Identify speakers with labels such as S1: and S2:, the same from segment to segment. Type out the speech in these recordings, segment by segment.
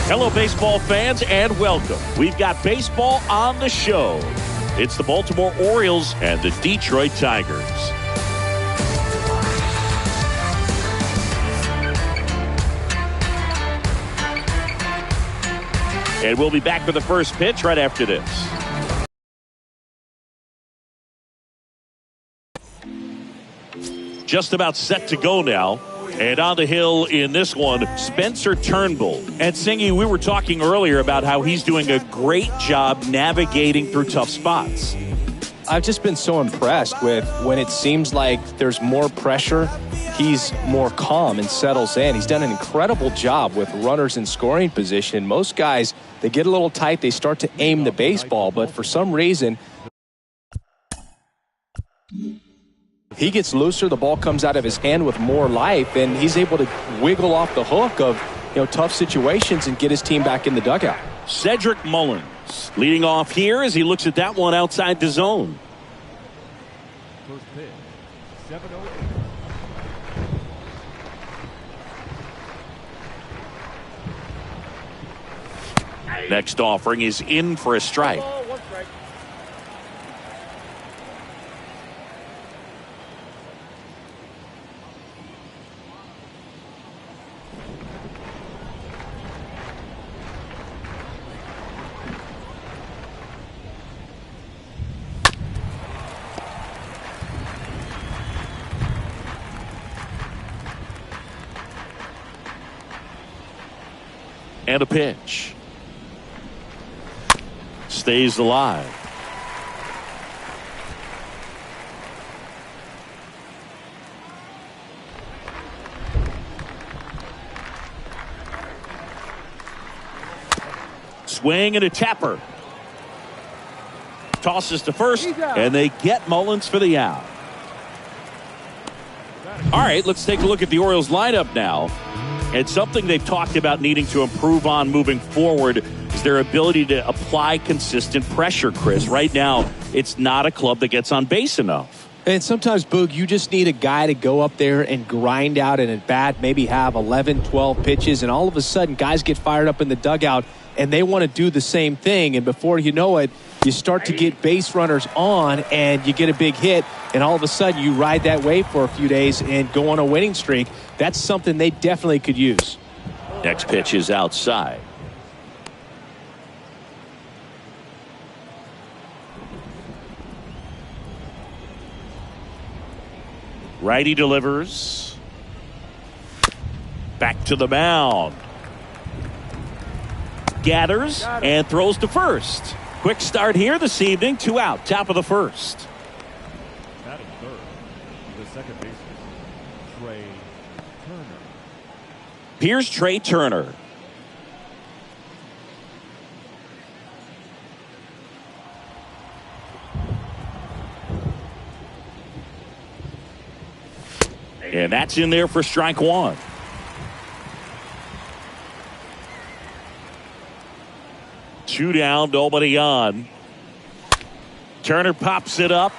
S1: Hello, baseball fans, and welcome. We've got baseball on the show. It's the Baltimore Orioles and the Detroit Tigers. And we'll be back for the first pitch right after this. Just about set to go now. And on the hill in this one, Spencer Turnbull. And Singy, we were talking earlier about how he's doing a great job navigating through tough spots.
S2: I've just been so impressed with when it seems like there's more pressure, he's more calm and settles in. He's done an incredible job with runners in scoring position. Most guys, they get a little tight, they start to aim the baseball, but for some reason, he gets looser, the ball comes out of his hand with more life, and he's able to wiggle off the hook of tough situations and get his team back in the dugout.
S1: Cedric Mullins leading off here as he looks at that one outside the zone.
S3: First pitch, 7-0.
S1: Next offering is in for a strike. And a pitch. Stays alive. Swing and a tapper. Tosses to first, and they get Mullins for the out. All right, let's take a look at the Orioles lineup now. And something they've talked about needing to improve on moving forward is their ability to apply consistent pressure, Chris. Right now, it's not a club that gets on base enough.
S2: And sometimes, Boog, you just need a guy to go up there and grind out an at-bat, maybe have 11, 12 pitches, and all of a sudden, guys get fired up in the dugout, and they want to do the same thing. And before you know it, you start to get base runners on, and you get a big hit, and all of a sudden, you ride that wave for a few days and go on a winning streak. That's something they definitely could use.
S1: Next pitch is outside. Righty delivers. Back to the mound. Gathers and throws to first. Quick start here this evening. 2 out, top of the first.
S3: Batting third, the second baseman, Trey Turner.
S1: Here's Trey Turner. And that's in there for strike one. Two down, nobody on. Turner pops it up.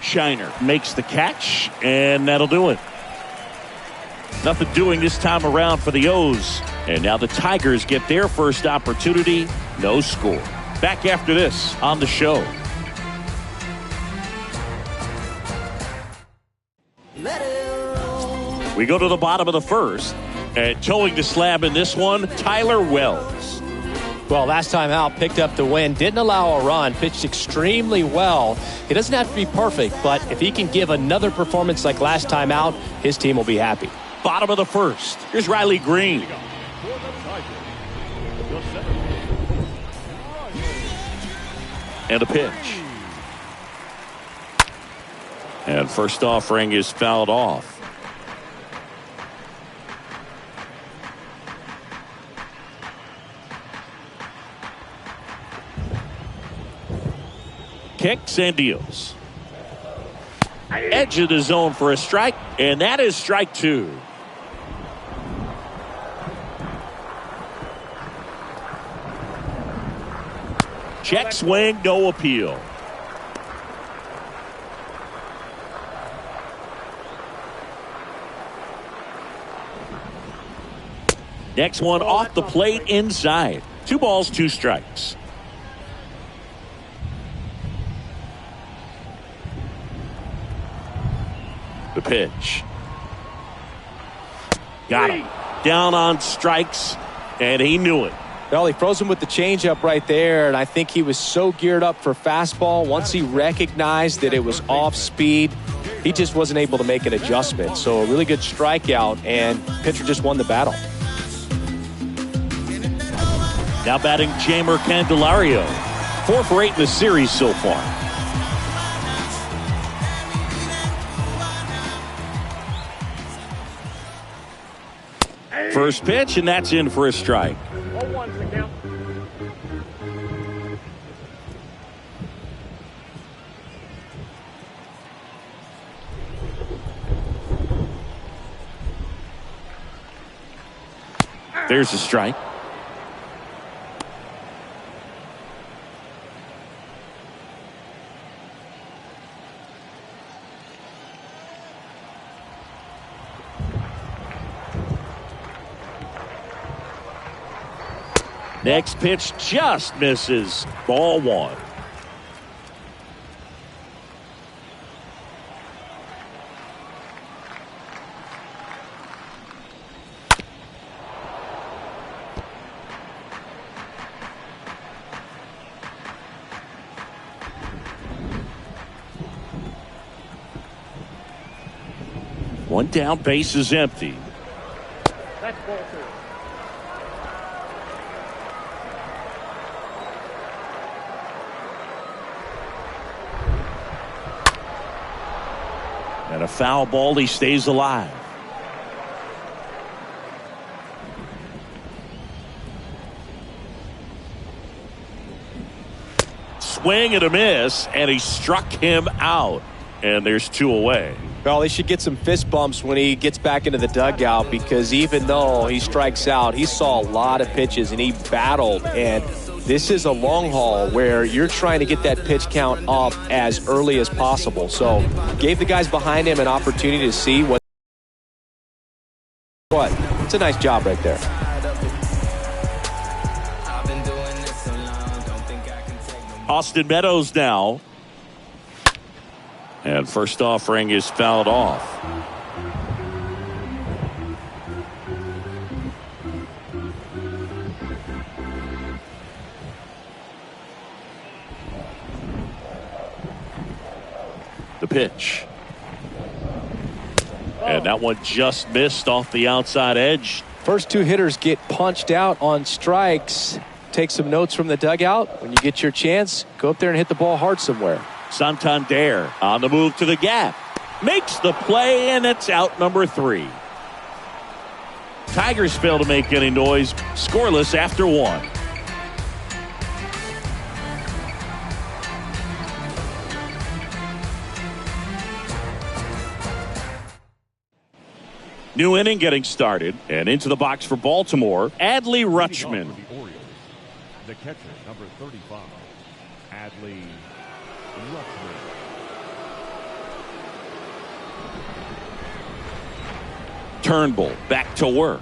S1: Shiner makes the catch, and that'll do it. Nothing doing this time around for the O's. And now the Tigers get their first opportunity. No score. Back after this on the show. We go to the bottom of the first. And towing the slab in this one, Tyler Wells.
S2: Well, last time out, picked up the win, didn't allow a run, pitched extremely well. He doesn't have to be perfect, but if he can give another performance like last time out, his team will be happy.
S1: Bottom of the first. Here's Riley Green. And a pitch. And first offering is fouled off. Kicks and deals. Edge of the zone for a strike, and that is strike two. Check swing, no appeal. Next one off the plate inside. 2 balls, 2 strikes. The pitch. Got him. Down on strikes, and he knew it.
S2: Well, he froze him with the changeup right there, and I think he was so geared up for fastball. Once he recognized that it was off speed, he just wasn't able to make an adjustment. So a really good strikeout, and pitcher just won the battle.
S1: Now batting Jamer Candelario. 4 for 8 in the series so far. First pitch, and that's in for a strike. There's a strike. Next pitch just misses. Ball 1. One down, base is empty.
S4: That's ball 2.
S1: And a foul ball, he stays alive. Swing and a miss, and he struck him out. And there's 2 away.
S2: Well, he should get some fist bumps when he gets back into the dugout, because even though he strikes out, he saw a lot of pitches and he battled. And this is a long haul where you're trying to get that pitch count up as early as possible. So gave the guys behind him an opportunity to see what. It's a nice job right there.
S1: Austin Meadows now. And first offering is fouled off. The pitch. And that one just missed off the outside edge.
S2: First 2 hitters get punched out on strikes. Take some notes from the dugout. When you get your chance, go up there and hit the ball hard somewhere.
S1: Santander on the move to the gap. Makes the play, and it's out number 3. Tigers fail to make any noise. Scoreless after 1. New inning getting started, and into the box for Baltimore, Adley Rutschman.
S3: The Orioles, the catcher, number 35, Adley Rutschman.
S1: Turnbull back to work.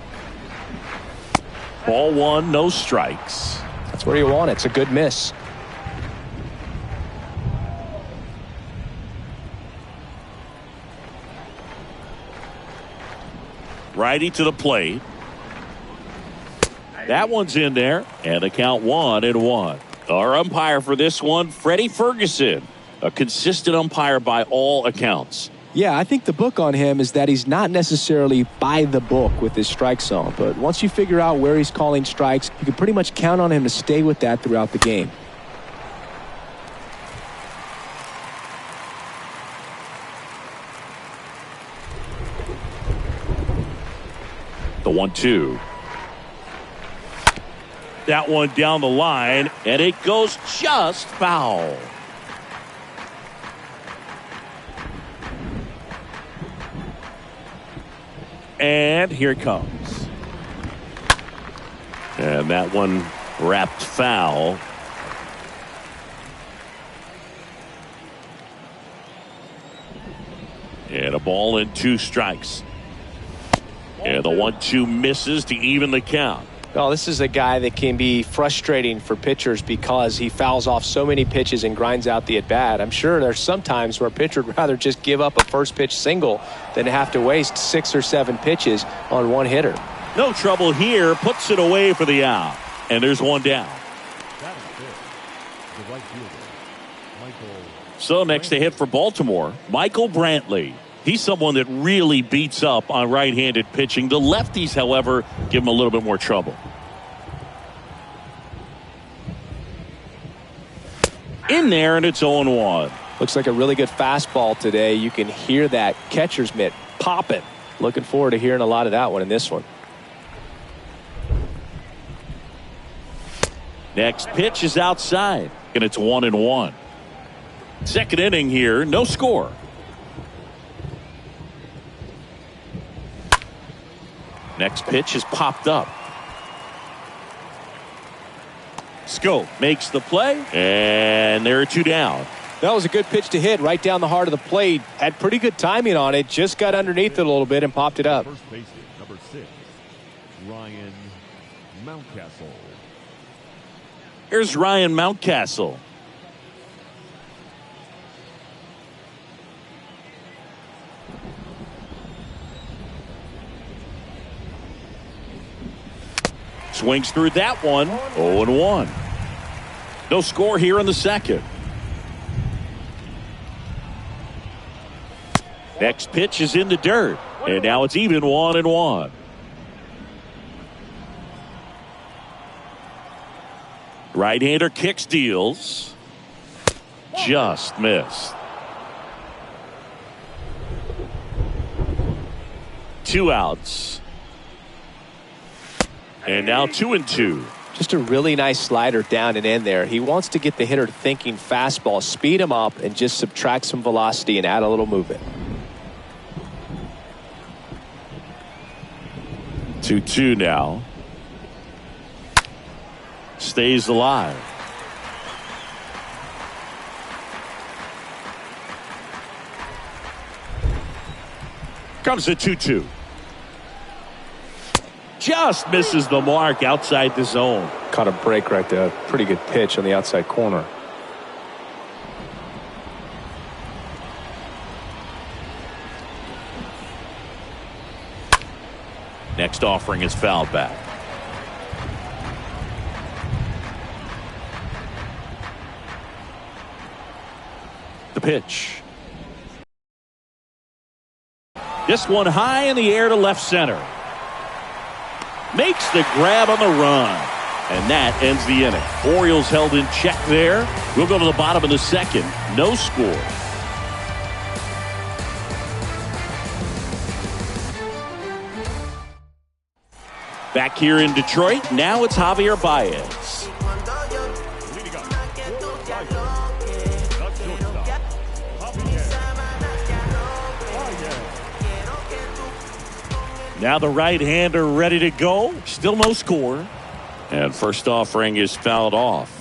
S1: Ball 1, no strikes.
S2: That's where you want it. It's a good miss.
S1: Righty to the plate. That one's in there, and the count 1-1. Our umpire for this one, Freddie Ferguson, a consistent umpire by all accounts.
S2: Yeah, I think the book on him is that he's not necessarily by the book with his strike zone, but once you figure out where he's calling strikes, you can pretty much count on him to stay with that throughout the game.
S1: The 1-2. That one down the line, and it goes just foul. And here it comes. And that one wrapped foul. And a ball and 2 strikes. And the 1-2 misses to even the count.
S2: Well, this is a guy that can be frustrating for pitchers because he fouls off so many pitches and grinds out the at-bat. I'm sure there's some times where a pitcher would rather just give up a first pitch single than have to waste 6 or 7 pitches on one hitter.
S1: No trouble here. Puts it away for the out. And there's one down.
S3: That is it. The right fielder, Michael.
S1: So next to hit for Baltimore, Michael Brantley. He's someone that really beats up on right-handed pitching. The lefties, however, give him a little bit more trouble. In there, and it's 0-1.
S2: Looks like a really good fastball today. You can hear that catcher's mitt popping. Looking forward to hearing a lot of that one in this one.
S1: Next pitch is outside, and it's 1-1. Second inning here, no score. Next pitch is popped up. Scope makes the play, and there are 2 down.
S2: That was a good pitch to hit right down the heart of the plate. Had pretty good timing on it. Just got underneath it a little bit and popped it up.
S3: First baseman, number 6, Ryan Mountcastle.
S1: Here's Ryan Mountcastle. Swings through that one. 0-1. No score here in the second. Next pitch is in the dirt. And now it's even 1-1. Right-hander kicks, deals. Just missed. 2 outs. And now 2-2.
S2: Just a really nice slider down and in there. He wants to get the hitter thinking fastball, speed him up, and just subtract some velocity and add a little movement.
S1: 2-2 now. Stays alive. Comes the 2-2. Just misses the mark outside the zone.
S2: Caught a break right there. Pretty good pitch on the outside corner.
S1: Next offering is fouled back. The pitch. This one high in the air to left center. Makes the grab on the run. And that ends the inning. Orioles held in check there. We'll go to the bottom of the second. No score. Back here in Detroit, now it's Javier Baez.
S3: Leading up, fourth baseman, the shortstop, Javier.
S1: Now the right-hander ready to go. Still no score. And first offering is fouled off.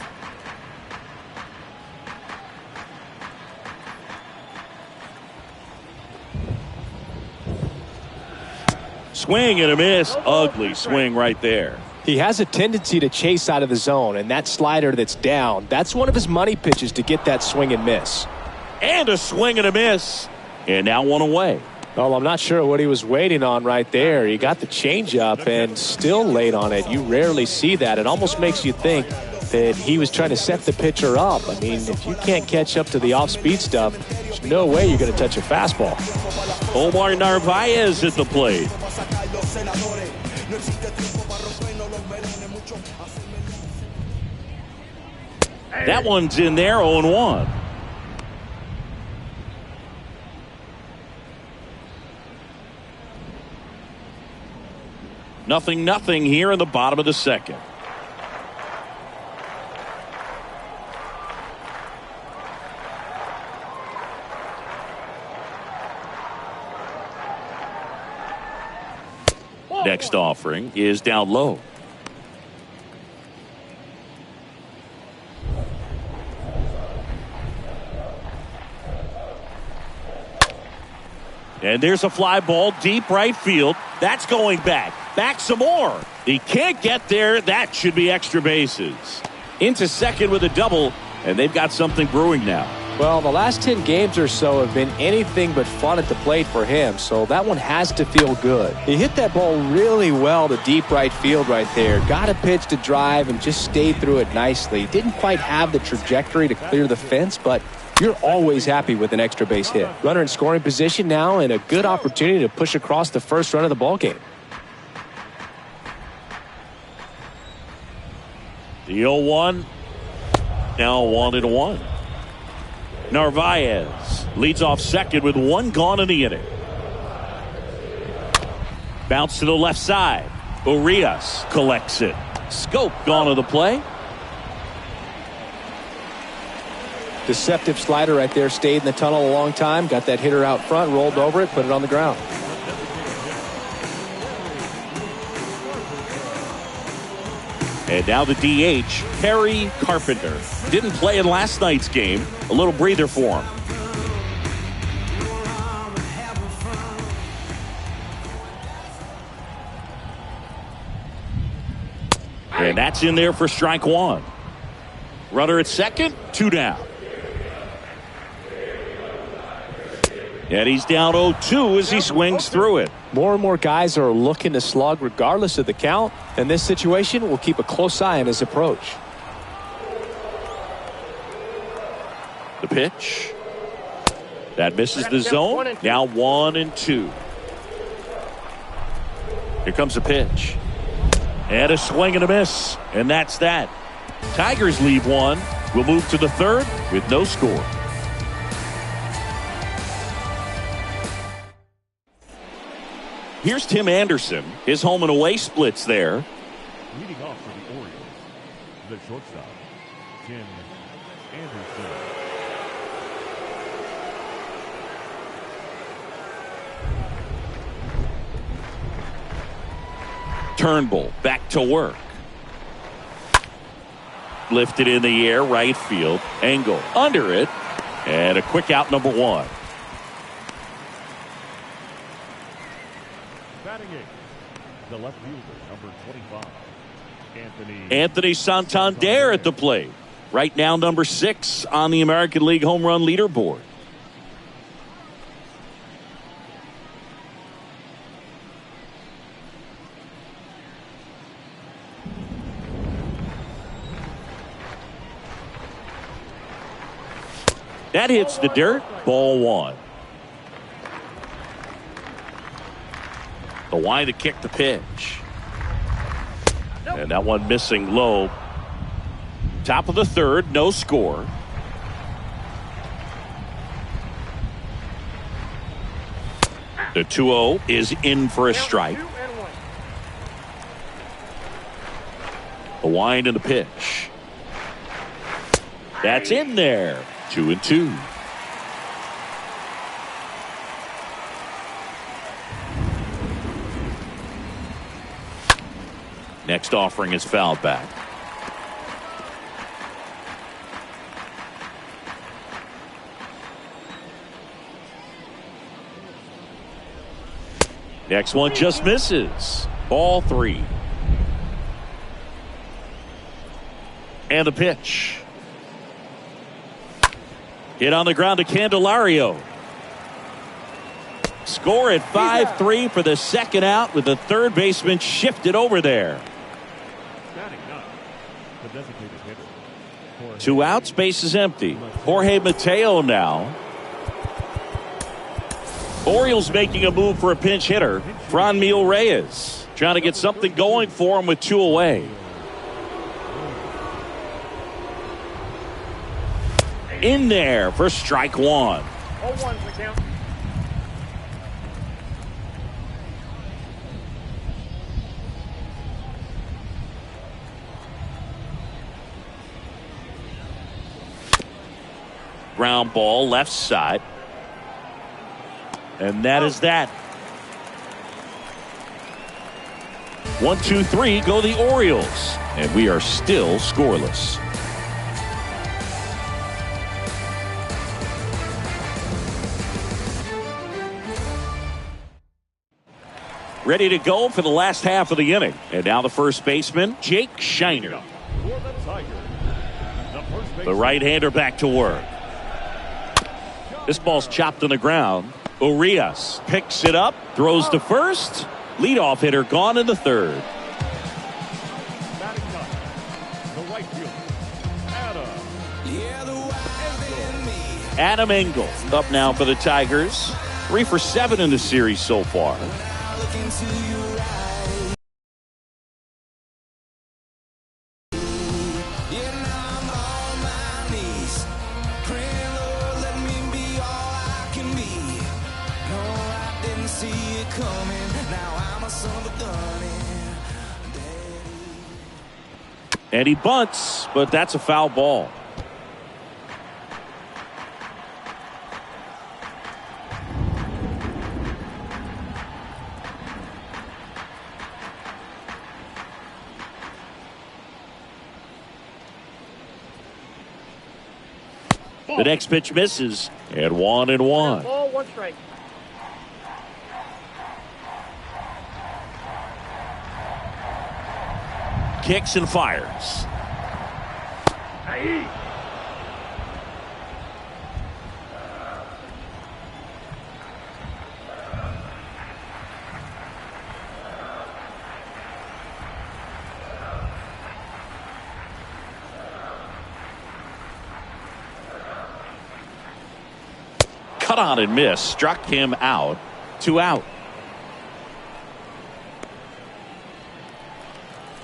S1: Swing and a miss. Ugly swing right there.
S2: He has a tendency to chase out of the zone, and that slider that's down, that's one of his money pitches to get that swing and miss.
S1: And a swing and a miss. And now one away.
S2: Well, I'm not sure what he was waiting on right there. He got the changeup and still late on it. You rarely see that. It almost makes you think that he was trying to set the pitcher up. I mean, if you can't catch up to the off-speed stuff, there's no way you're going to touch a fastball.
S1: Omar Narvaez at the plate. That one's in there, 0-1. Nothing here in the bottom of the second. Next offering is down low. And there's a fly ball deep right field. That's going back. Back some more. He can't get there. That should be extra bases. Into second with a double, and they've got something brewing now.
S2: Well, the last 10 games or so have been anything but fun at the plate for him, so that one has to feel good. He hit that ball really well to deep right field right there. Got a pitch to drive and just stayed through it nicely. Didn't quite have the trajectory to clear the fence, but you're always happy with an extra base hit. Runner in scoring position now and a good opportunity to push across the first run of the ballgame.
S1: The 0-1, now 1-1. Narvaez leads off second with one gone in the inning. Bounce to the left side. Urias collects it. Scope gone to the play.
S2: Deceptive slider right there. Stayed in the tunnel a long time. Got that hitter out front. Rolled over it. Put it on the ground.
S1: And now the DH, Harry Carpenter. Didn't play in last night's game. A little breather for him. And that's in there for strike one. Runner at second, 2 down. And he's down 0-2 as he swings through it.
S2: More and more guys are looking to slug regardless of the count. In this situation, we'll keep a close eye on his approach.
S1: The pitch. That misses the zone. Now 1-2. Here comes the pitch. And a swing and a miss. And that's that. Tigers leave one. We'll move to the third with no score. Here's Tim Anderson. His home and away splits there.
S3: Leading off for the Orioles, the shortstop, Tim Anderson.
S1: Turnbull back to work. Lifted in the air, right field. Engel under it. And a quick out, number 1.
S3: Batting eighth, the left fielder, number 25,
S1: Anthony Santander at the plate. Right now, number 6 on the American League home run leaderboard. That hits the dirt. Ball 1. The wind to kick the pitch. And that one missing low. Top of the third, no score. The 2-0 is in for a strike. The wind and the pitch. That's in there. 2-2. Next offering is fouled back. Next one just misses. Ball 3. And the pitch. Hit on the ground to Candelario. Score at 5-3 for the second out with the third baseman shifted over there. 2 outs, base is empty. Jorge Mateo now. Orioles making a move for a pinch hitter. Franmil Reyes trying to get something going for him with 2 away. In there for strike 1.
S4: 0-1's the count.
S1: Ground ball left side. And that is that. 1, 2, 3 go the Orioles. And we are still scoreless. ready to go for the last half of the inning. And now the first baseman, Jake Shiner.
S3: For the Tigers, the first baseman,
S1: The right-hander back to work. This ball's chopped on the ground. Orioles picks it up, throws to first. Leadoff hitter gone in the third.
S3: batting ninth, the right fielder,
S1: Adam Engel up now for the Tigers. 3 for 7 in the series so far. And he bunts, but that's a foul ball. The next pitch misses, and 1-1.
S4: Ball, 1 strike.
S1: Kicks and fires. Cut on and miss. Struck him out. 2 out.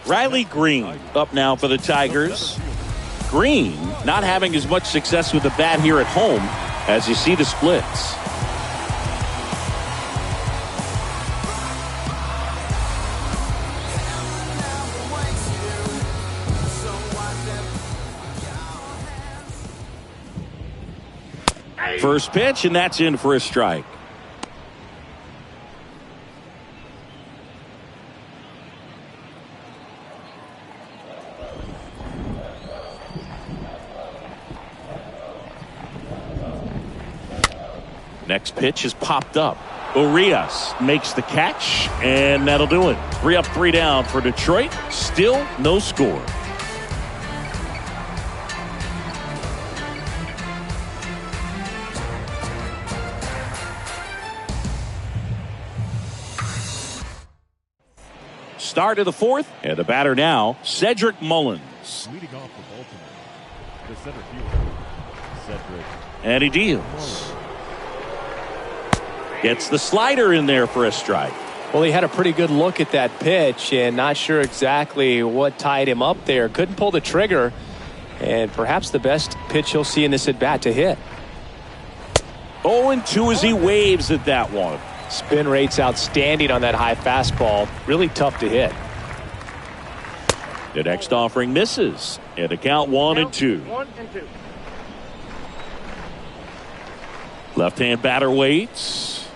S1: Riley Green up now for the Tigers. Green not having as much success with the bat here at home as you see the splits. First pitch, and that's in for a strike. Next pitch is popped up. Urias makes the catch, and that'll do it. 3 up, 3 down for Detroit. Still no score. Start of the 4th, and the batter now, Cedric Mullins.
S3: leading off for Baltimore, the center fielder, Cedric.
S1: And he deals. Gets the slider in there for a strike.
S2: Well, he had a pretty good look at that pitch and not sure exactly what tied him up there. Couldn't pull the trigger, and perhaps the best pitch he'll see in this at-bat to hit.
S1: 0-2 as he waves at that one.
S2: Spin rate's outstanding on that high fastball. Really tough to hit.
S1: The next offering misses. And a count 1-2.
S4: 1-2.
S1: Left-hand batter waits.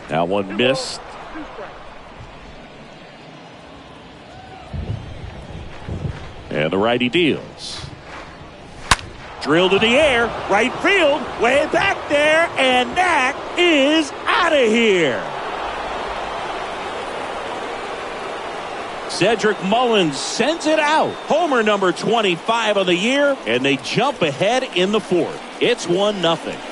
S1: That one missed.
S4: 2 strikes.
S1: And the righty deals. Drilled in the air. Right field. Way back there. And that is out of here. Cedric Mullins sends it out. Homer number 25 of the year. And they jump ahead in the 4th. It's 1-0.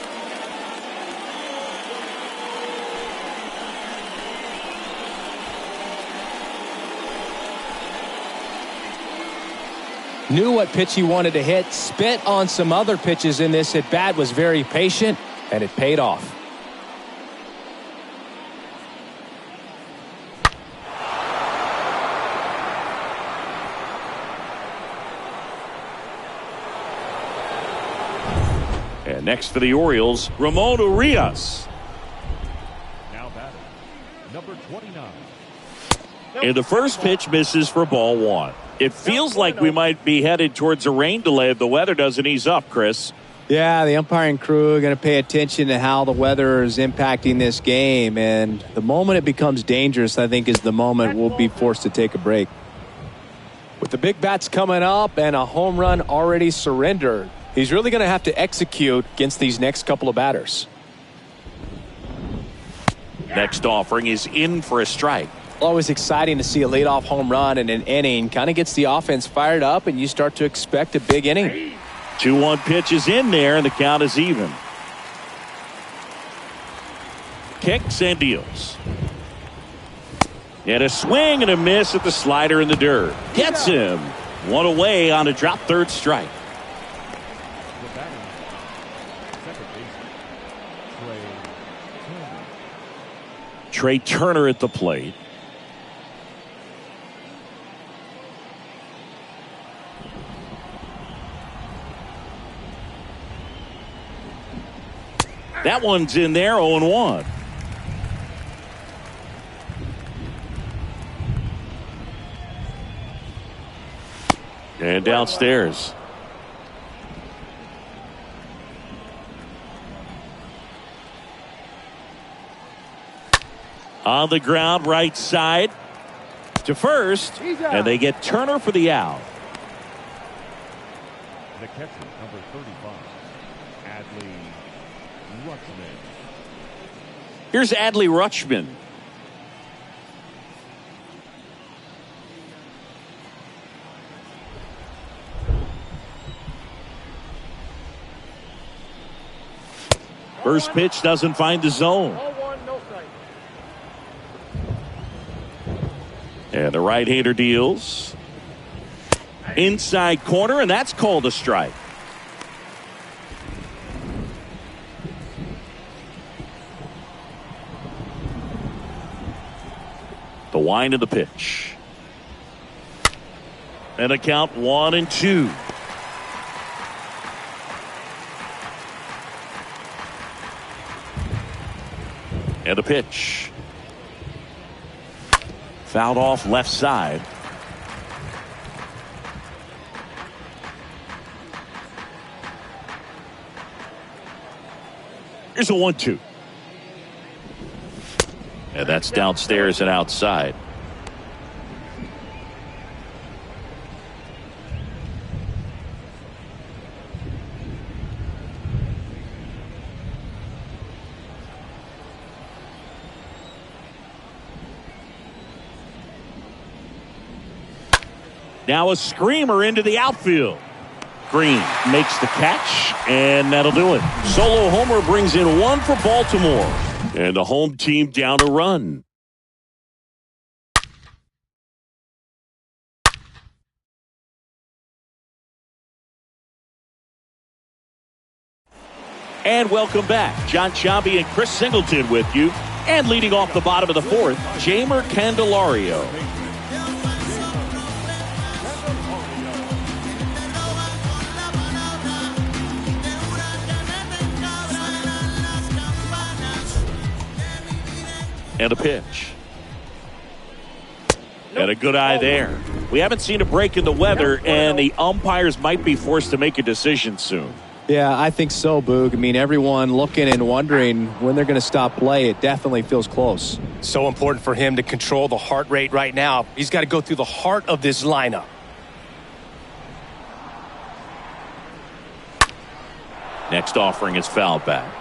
S2: Knew what pitch he wanted to hit, spit on some other pitches in this at bat, was very patient, and it paid off.
S1: And next for the Orioles, Ramon Urias.
S3: Now batting, number 29.
S1: And the first pitch misses for ball 1. It feels like we might be headed towards a rain delay if the weather doesn't ease up, Chris.
S2: Yeah, the umpiring crew are going to pay attention to how the weather is impacting this game. And the moment it becomes dangerous, I think, is the moment we'll be forced to take a break. With the big bats coming up and a home run already surrendered, he's really going to have to execute against these next couple of batters.
S1: Next offering is in for a strike.
S2: Always exciting to see a leadoff home run in an inning. Kind of gets the offense fired up, and you start to expect a big inning.
S1: 2-1 pitch is in there, and the count is even. Kicks and deals. And a swing and a miss at the slider in the dirt. Gets him. One away on a drop third strike. Trey Turner at the plate. That one's in there, 0-1. And downstairs. On the ground, right side to first, and they get Turner for the out.
S3: The catcher, number 35, Adley Rutschman.
S1: Here's Adley Rutschman. First pitch doesn't find the zone. And the right-hander deals. Inside corner, and that's called a strike. The wind of the pitch. And a count 1-2. And a pitch. Fouled off left side. Here's a 1-2. And that's downstairs and outside. Now a screamer into the outfield. Green makes the catch, and that'll do it. Solo homer brings in one for Baltimore. And the home team down a run. And welcome back. John Chambi and Chris Singleton with you. And leading off the bottom of the fourth, Jamer Candelario. And a pitch. And a good eye there. We haven't seen a break in the weather, and the umpires might be forced to make a decision soon.
S2: Yeah, I think so, Boog. I mean, everyone looking and wondering when they're going to stop play. It definitely feels close.
S5: So important for him to control the heart rate right now. He's got to go through the heart of this lineup.
S1: Next offering is fouled back.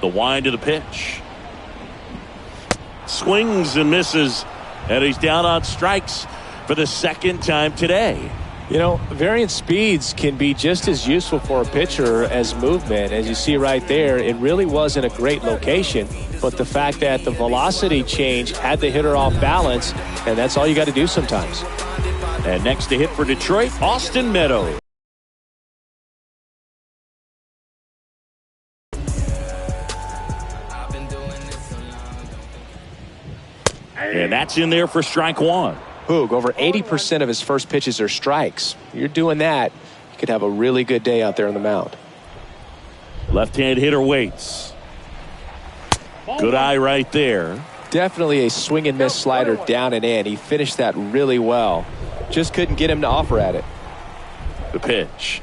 S1: The wind of the pitch. Swings and misses, and he's down on strikes for the second time today.
S2: You know, variant speeds can be just as useful for a pitcher as movement. As you see right there, it really wasn't a great location, but the fact that the velocity change had the hitter off balance, and that's all you got to do sometimes.
S1: And next to hit for Detroit, Austin Meadows. And that's in there for strike one.
S2: Boog, over 80% of his first pitches are strikes. You're doing that, you could have a really good day out there on the mound.
S1: Left-hand hitter waits. Good eye right there.
S2: Definitely a swing and miss slider down and in. He finished that really well. Just couldn't get him to offer at it.
S1: The pitch.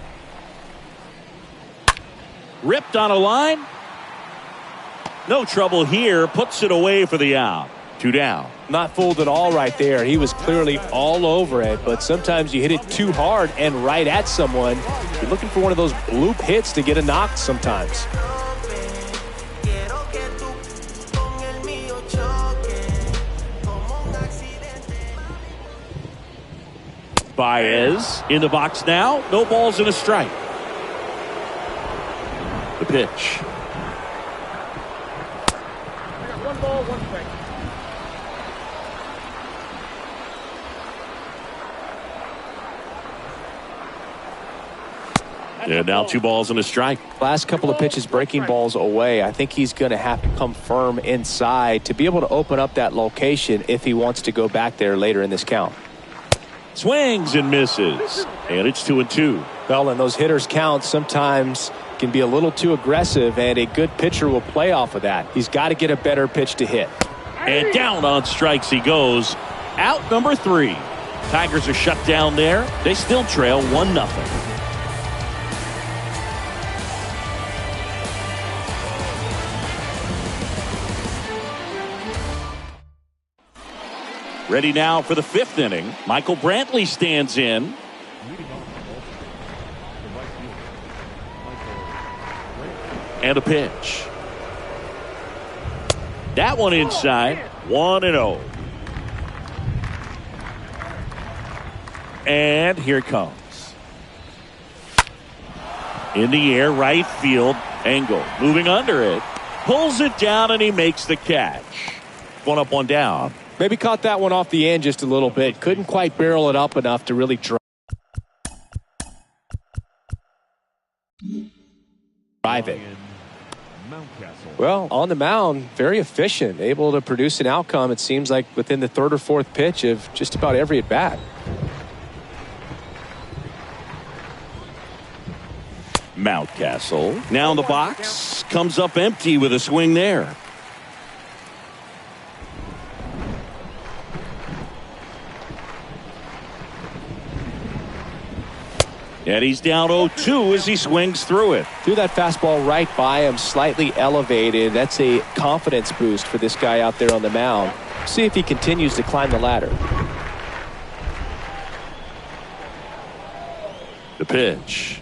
S1: Ripped on a line. No trouble here. Puts it away for the out. 2 down.
S2: Not fooled at all right there. He was clearly all over it, but sometimes you hit it too hard and right at someone. You're looking for one of those bloop hits to get a knock sometimes.
S1: Baez in the box now. No balls and a strike. The pitch.
S4: One ball, one strike.
S1: And now 2 balls and a strike.
S2: Last couple of pitches breaking balls away. I think he's going to have to come firm inside to be able to open up that location if he wants to go back there later in this count.
S1: Swings and misses. And it's 2-2.
S2: Well, and those hitters' counts sometimes can be a little too aggressive, and a good pitcher will play off of that. He's got to get a better pitch to hit.
S1: And down on strikes he goes. Out number 3. Tigers are shut down there. They still trail 1-0. Ready now for the 5th inning. Michael Brantley stands in. And a pitch. That one inside. 1-0. And here it comes. In the air, right field. Engel moving under it. Pulls it down and he makes the catch. 1 up, 1 down.
S2: Maybe caught that one off the end just a little bit. Couldn't quite barrel it up enough to really drive it. Well, on the mound, very efficient, able to produce an outcome, it seems like, within the 3rd or 4th pitch of just about every at-bat.
S1: Mountcastle now in the box. Comes up empty with a swing there. And he's down 0-2 as he swings through it.
S2: Threw that fastball right by him, slightly elevated. That's a confidence boost for this guy out there on the mound. See if he continues to climb the ladder.
S1: The pitch.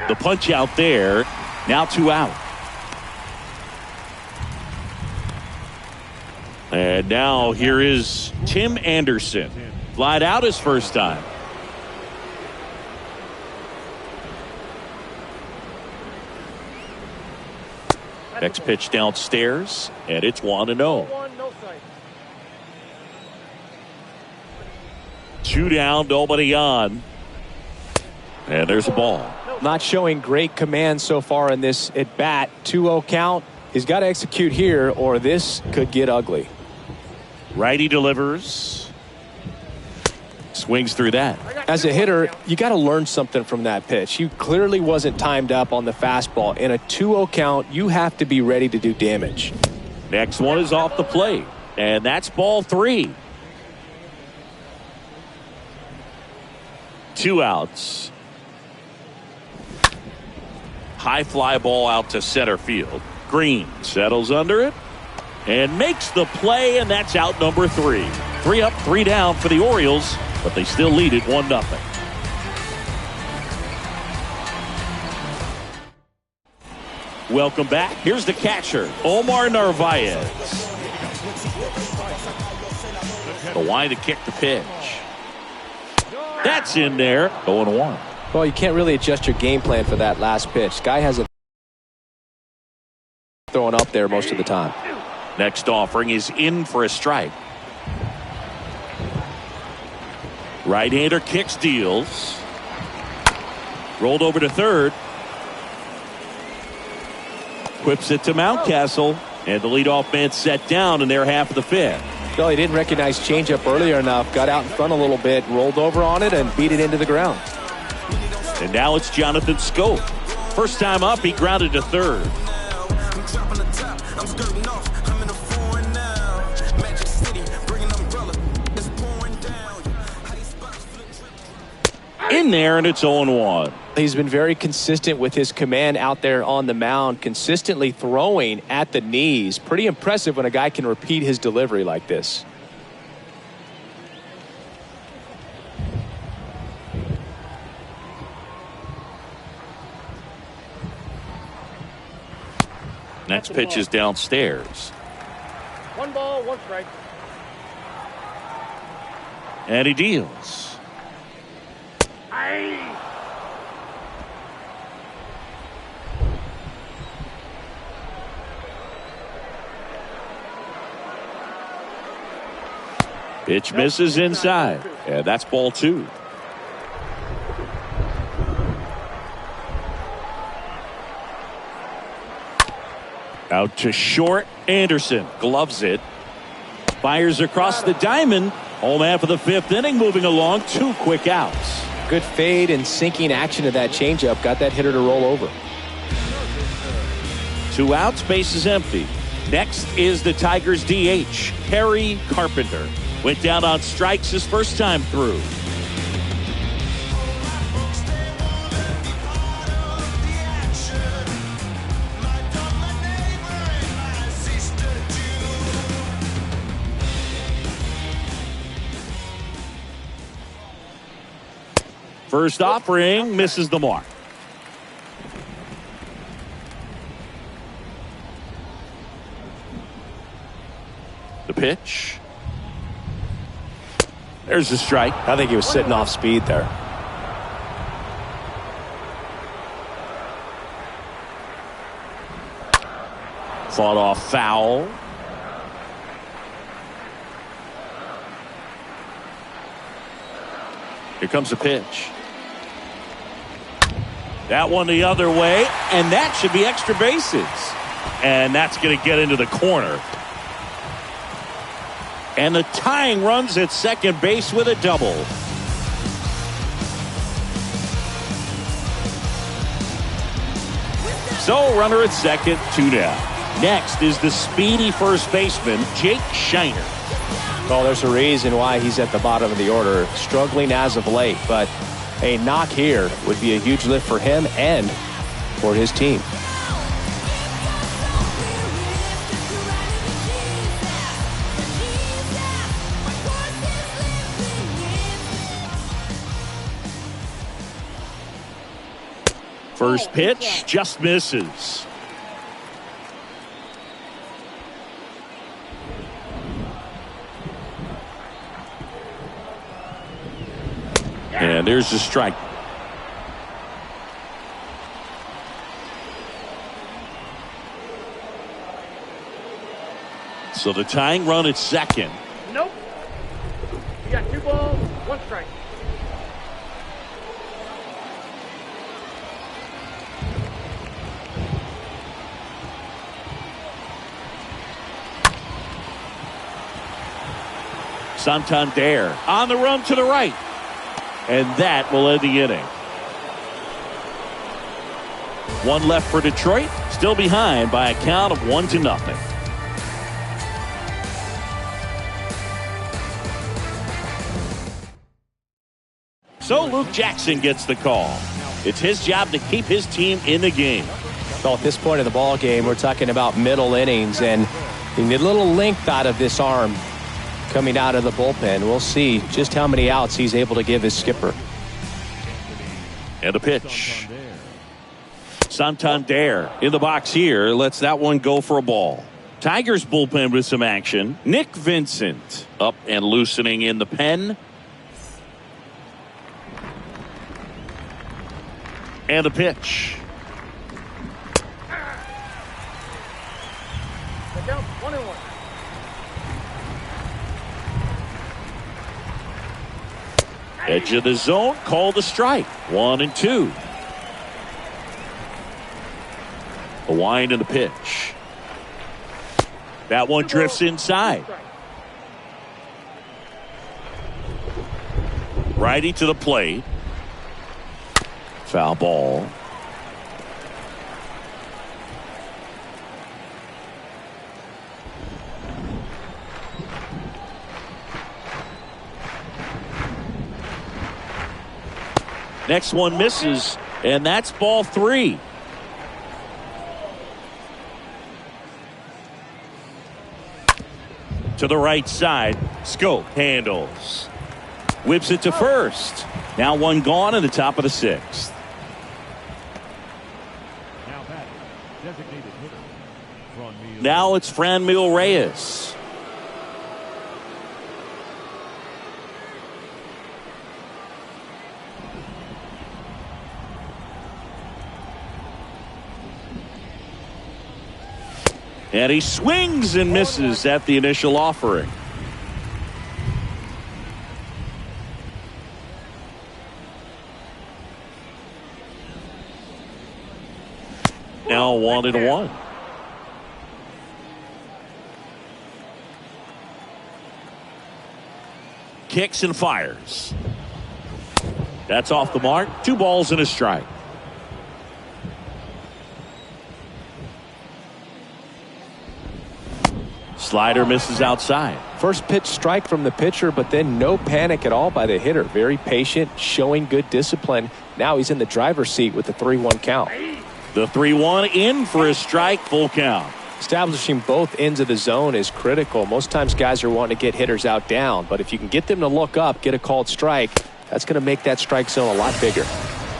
S1: The punch out there. Now 2 out. And now here is Tim Anderson. Flied out his first time. Next pitch downstairs, and it's 1-0. 2 down, nobody on. And there's a ball.
S2: Not showing great command so far in this at bat. 2-0 count. He's got to execute here, or this could get ugly.
S1: Righty delivers. Swings through that.
S2: As a hitter, you got to learn something from that pitch. He clearly wasn't timed up on the fastball. In a 2-0 count, you have to be ready to do damage.
S1: Next one is off the plate, and that's ball 3. 2 outs. High fly ball out to center field. Green settles under it and makes the play, and that's out number 3. 3 up, 3 down for the Orioles, but they still lead it 1-0. Welcome back. Here's the catcher, Omar Narvaez. The line to kick the pitch. That's in there. 0-1.
S2: Well, you can't really adjust your game plan for that last pitch. Guy hasn't thrown up there most of the time.
S1: Next offering is in for a strike. Right-hander kicks, deals. Rolled over to third. Whips it to Mountcastle. And the leadoff man set down in their half of the 5th.
S2: Well, he didn't recognize changeup earlier enough. Got out in front a little bit, rolled over on it, and beat it into the ground.
S1: And now it's Jonathan Scope. First time up, he grounded to third. In there, and it's 0-1.
S2: He's been very consistent with his command out there on the mound, consistently throwing at the knees. Pretty impressive when a guy can repeat his delivery like this.
S1: Next pitch is downstairs.
S4: 1 ball, 1 strike.
S1: And he deals.
S4: Aye.
S1: Pitch misses inside. And that's ball 2. Out to short. Anderson gloves it. Fires across the diamond. Home half of the 5th inning, moving along. 2 quick outs.
S2: Good fade and sinking action of that changeup. Got that hitter to roll over.
S1: 2 outs, base is empty. Next is the Tigers DH, Harry Carpenter. Went down on strikes his first time through. First offering misses the mark. The pitch. There's a strike.
S2: I think he was sitting off speed there.
S1: Fought off foul. Here comes the pitch. That one the other way, and that should be extra bases. And that's going to get into the corner. And the tying runs at second base with a double. So runner at second, 2 down. Next is the speedy first baseman, Jake Shiner.
S2: Well, there's a reason why he's at the bottom of the order, struggling as of late, but a knock here would be a huge lift for him and for his team.
S1: First pitch just misses. And there's the strike. So the tying run at second.
S4: Nope. You got 2 balls, 1 strike.
S1: Santander on the run to the right. And that will end the inning. 1 left for Detroit. Still behind by a count of 1-0. So Luke Jackson gets the call. It's his job to keep his team in the game.
S2: Well, at this point of the ball game, we're talking about middle innings, and you need a little length out of this arm coming out of the bullpen. We'll see just how many outs he's able to give his skipper.
S1: And a pitch. Santander in the box here. Lets that one go for a ball. Tigers bullpen with some action. Nick Vincent up and loosening in the pen. And a pitch.
S4: The count 1-1.
S1: Edge of the zone, called a strike. 1-2. The wind and the pitch. That one drifts inside. Righty to the plate. Foul ball. Next one misses. And that's ball 3. To the right side. Scope handles. Whips it to first. Now one gone in the top of the 6th.
S3: Now batting, designated hitter, Franmil.
S1: Now it's Franmil Reyes. And he swings and misses at the initial offering. Now 1-1. Kicks and fires. That's off the mark. 2 balls and a strike. Slider misses outside.
S2: First pitch strike from the pitcher, but then no panic at all by the hitter. Very patient, showing good discipline. Now he's in the driver's seat with the 3-1 count.
S1: The 3-1 in for a strike, full count.
S2: Establishing both ends of the zone is critical. Most times guys are wanting to get hitters out down, but if you can get them to look up, get a called strike, that's going to make that strike zone a lot bigger.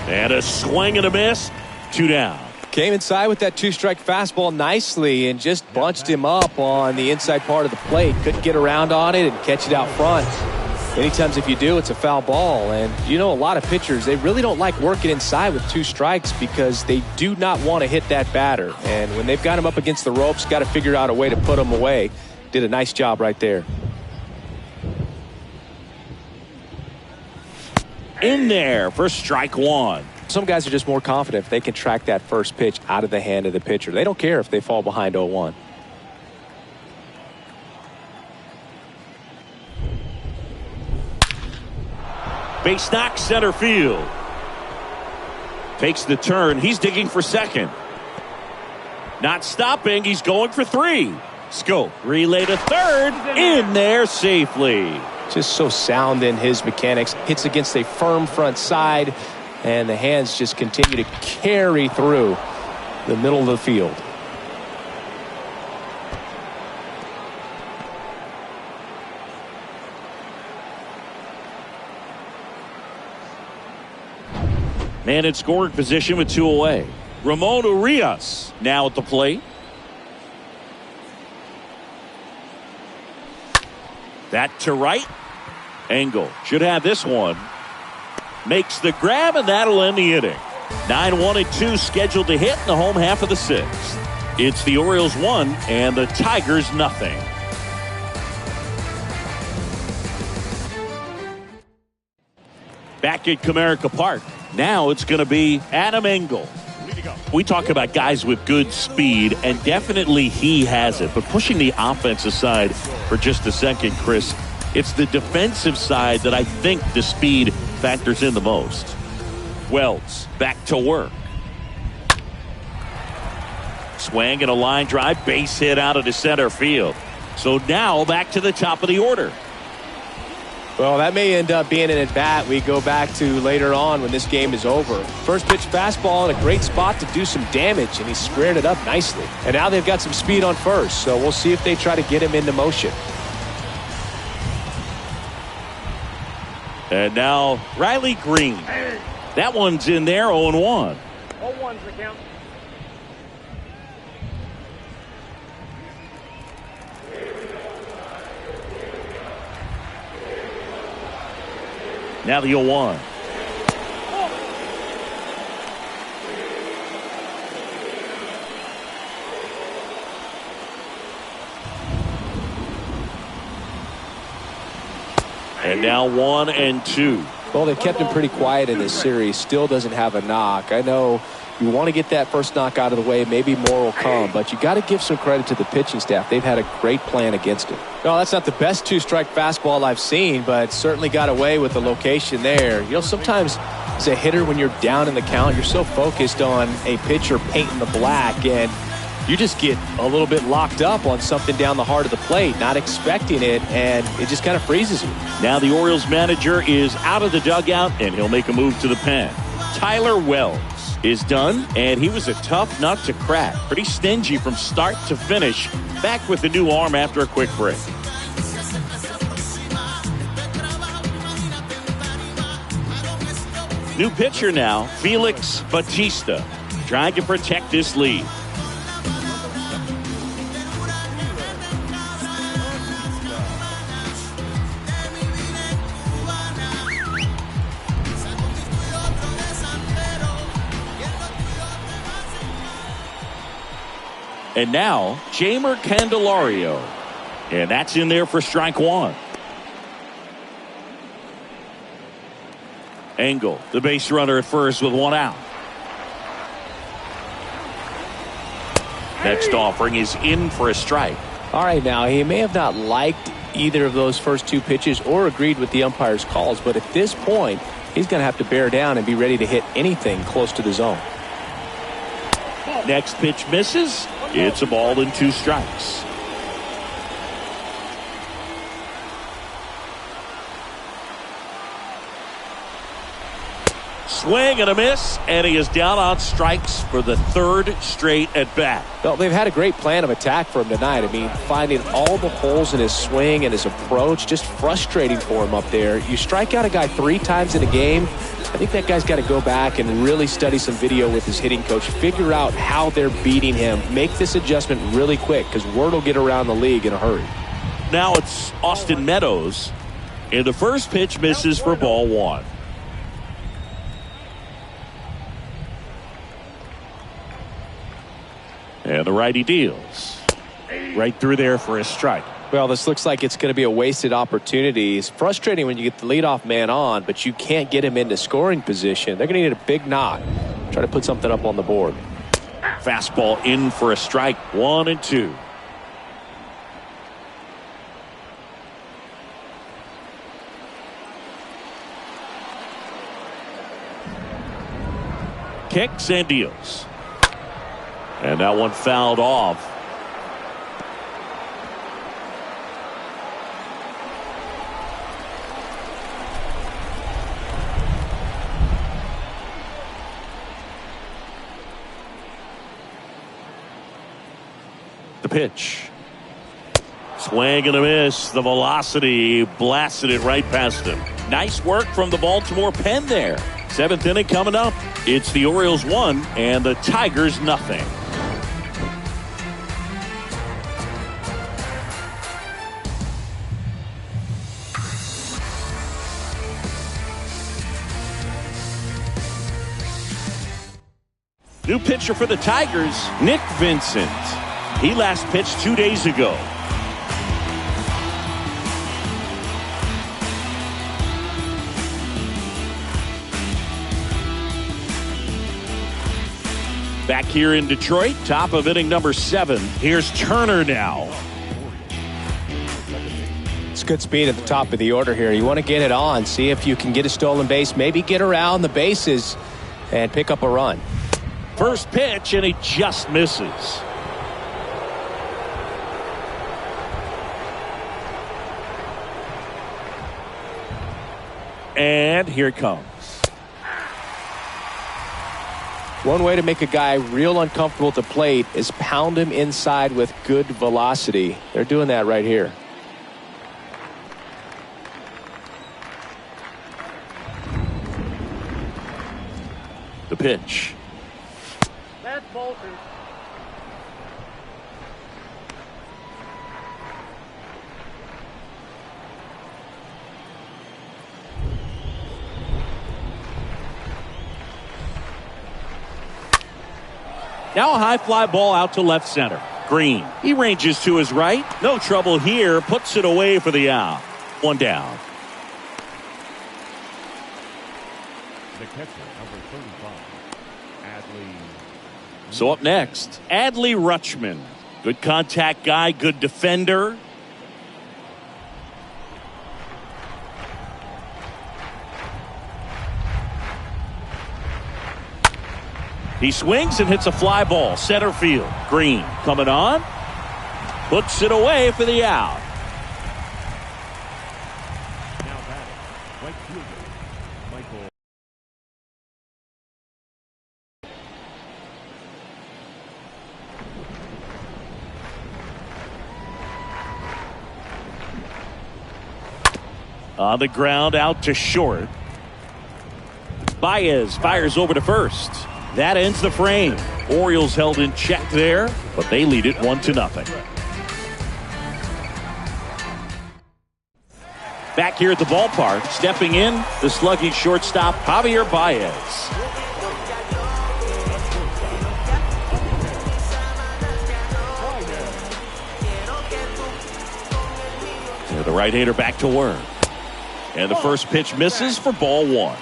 S1: And a swing and a miss. 2 down.
S2: Came inside with that 2-strike fastball nicely and just bunched him up on the inside part of the plate. Couldn't get around on it and catch it out front. Many times if you do, it's a foul ball. And you know, a lot of pitchers, they really don't like working inside with 2 strikes because they do not want to hit that batter. And when they've got him up against the ropes, got to figure out a way to put him away. Did a nice job right there.
S1: In there for strike 1.
S2: Some guys are just more confident if they can track that first pitch out of the hand of the pitcher. They don't care if they fall behind 0-1.
S1: Base knock, center field. Takes the turn. He's digging for second. Not stopping. He's going for 3. Scope. Relay to third. In there safely.
S2: Just so sound in his mechanics. Hits against a firm front side. And the hands just continue to carry through the middle of the field.
S1: Man in scoring position with 2 away. Ramon Urias now at the plate. That to right. Engel should have this one. Makes the grab, and that'll end the inning. 9-1-2 scheduled to hit in the home half of the 6th. It's the Orioles 1 and the Tigers nothing. Back at Comerica Park. Now it's going to be Adam Engel. We talk about guys with good speed, and definitely he has it. But pushing the offense aside for just a second, Chris, it's the defensive side that I think the speed factors in the most. Wells back to work. Swing and a line drive, base hit out of the center field. So now back to the top of the order.
S2: Well, that may end up being an at-bat we go back to later on when this game is over. First pitch fastball in a great spot to do some damage, and he squared it up nicely. And now they've got some speed on first, so we'll see if they try to get him into motion.
S1: And now Riley Green. That one's in there, 0-1.
S4: 0-1's the count.
S1: Now the 0-1. And now 1-2.
S2: Well, they've kept him pretty quiet in this series. Still doesn't have a knock. I know you want to get that first knock out of the way. Maybe more will come, but you got to give some credit to the pitching staff. They've had a great plan against him. No, that's not the best 2-strike fastball I've seen, but certainly got away with the location there. You know, sometimes as a hitter, when you're down in the count, you're so focused on a pitcher painting the black, and you just get a little bit locked up on something down the heart of the plate, not expecting it, and it just kind of freezes you.
S1: Now the Orioles manager is out of the dugout, and he'll make a move to the pen. Tyler Wells is done, and he was a tough nut to crack. Pretty stingy from start to finish. Back with the new arm after a quick break. New pitcher now, Felix Bautista, trying to protect this lead. And now, Jamer Candelario. And that's in there for strike one. Engel, the base runner at first with one out. Next offering is in for a strike.
S2: All right, now, he may have not liked either of those first two pitches or agreed with the umpire's calls, but at this point, he's going to have to bear down and be ready to hit anything close to the zone.
S1: Next pitch misses. It's a ball and 2 strikes. Swing and a miss, and he is down on strikes for the 3rd straight at bat.
S2: Well, they've had a great plan of attack for him tonight. I mean, finding all the holes in his swing and his approach, just frustrating for him up there. You strike out a guy 3 times in a game, I think that guy's got to go back and really study some video with his hitting coach, figure out how they're beating him, make this adjustment really quick, because word will get around the league in a hurry.
S1: Now it's Austin Meadows, and the first pitch misses for ball 1. And the righty deals. Right through there for a strike.
S2: Well, this looks like it's going to be a wasted opportunity. It's frustrating when you get the leadoff man on, but you can't get him into scoring position. They're going to need a big knock. Try to put something up on the board.
S1: Fastball in for a strike. 1 and 2. Kicks and deals. And that one fouled off. The pitch. Swing and a miss. The velocity blasted it right past him. Nice work from the Baltimore pen there. 7th inning coming up. It's the Orioles 1 and the Tigers nothing. New pitcher for the Tigers, Nick Vincent. He last pitched 2 days ago. Back here in Detroit, top of inning number 7. Here's Turner now.
S2: It's good speed at the top of the order here. You want to get it on, see if you can get a stolen base, maybe get around the bases and pick up a run.
S1: First pitch, and he just misses. And here it comes.
S2: One way to make a guy real uncomfortable at the plate is pound him inside with good velocity. They're doing that right here.
S1: The pitch.
S4: That's Bolton.
S1: Now a high fly ball out to left center. Green. He ranges to his right. No trouble here. Puts it away for the out. 1 down.
S3: The catcher, number 35, Adley.
S1: So up next, Adley Rutschman. Good contact guy, good defender. He swings and hits a fly ball, center field. Green coming on, puts it away for the out. On the ground, out to short. Baez fires over to first. That ends the frame. Orioles held in check there, but they lead it 1-0. Back here at the ballpark, stepping in, the sluggy shortstop, Javier Baez. The right-hander back to work. And the first pitch misses for ball one.